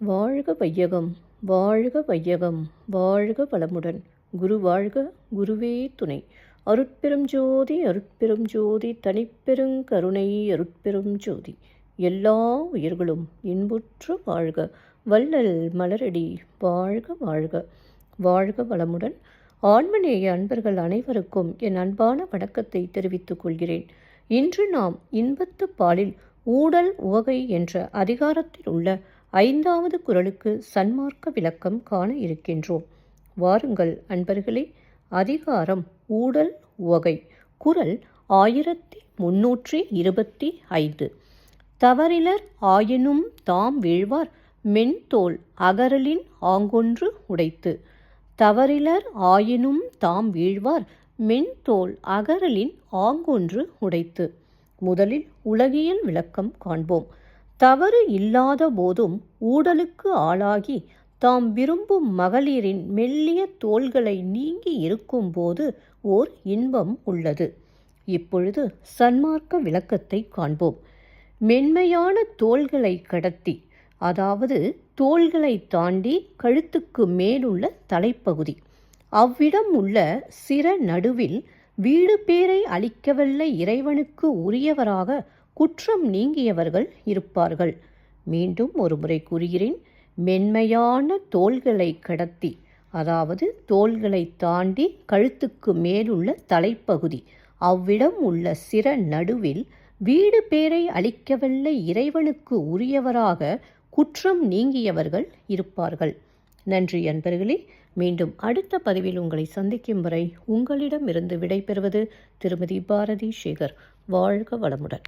வாழ்க வையகம், வாழ்க வையகம், வாழ்க வளமுடன். குரு வாழ்க, குருவே துணை. அருட்பெரும் ஜோதி, அருட்பெரும் ஜோதி, தனிப்பெருங் கருணை, அருட்பெரும் ஜோதி. எல்லா உயிர்களும் இன்புற்று வாழ்க, வள்ளல் மலரடி வாழ்க வாழ்க. வாழ்க வளமுடன். ஆன்மநேய அன்பர்கள் அனைவருக்கும் என் அன்பான வணக்கத்தை தெரிவித்துக் கொள்கிறேன். இன்று நாம் இன்பத்து பாலில் ஊடல் உவகை என்ற அதிகாரத்தில் உள்ள 5வது குறளுக்கு சன்மார்க்க விளக்கம் காண இருக்கின்றோம். வாருங்கள் அன்பர்களே. அதிகாரம் ஊடல் உவகை. குறள் 1325. தவறிலர் ஆயினும் தாம் வீழ்வார் மென்தோல் அகறலின் ஆங்கொன்று உடைத்து. தவறிலர் ஆயினும் தாம் வீழ்வார் மென்தோல் அகறலின் ஆங்கொன்று உடைத்து. முதலில் உலகியல் விளக்கம் காண்போம். தவறு இல்லாத போதும் ஊடலுக்கு ஆளாகி தாம் விரும்பும் மகளிரின் மெல்லிய தோள்களை நீங்கி இருக்கும்போது ஓர் இன்பம் உள்ளது. இப்பொழுது சன்மார்க்க விளக்கத்தை காண்போம். மென்மையான தோள்களை கடத்தி, அதாவது தோள்களை தாண்டி கழுத்துக்கு மேலுள்ள தலைப்பகுதி, அவ்விடம் உள்ள சிர நடுவில் வீடு பேரை அளிக்கவல்ல இறைவனுக்கு உரியவராக குற்றம் நீங்கியவர்கள் இருப்பார்கள். மீண்டும் ஒரு முறை கூறுகிறேன். மென்மையான தோள்களை கடத்தி, அதாவது தோள்களை தாண்டி கழுத்துக்கு மேலுள்ள தலைப்பகுதி, அவ்விடம் உள்ள சிர நடுவில் வீடு பேரை அளிக்கவல்ல இறைவனுக்கு உரியவராக குற்றம் நீங்கியவர்கள் இருப்பார்கள். நன்றி அன்பர்களே. மீண்டும் அடுத்த பதிவில் உங்களை சந்திக்கும் வரை உங்களிடமிருந்து விடைபெறுவது திருமதி பாரதி சேகர். வாழ்க வளமுடன்.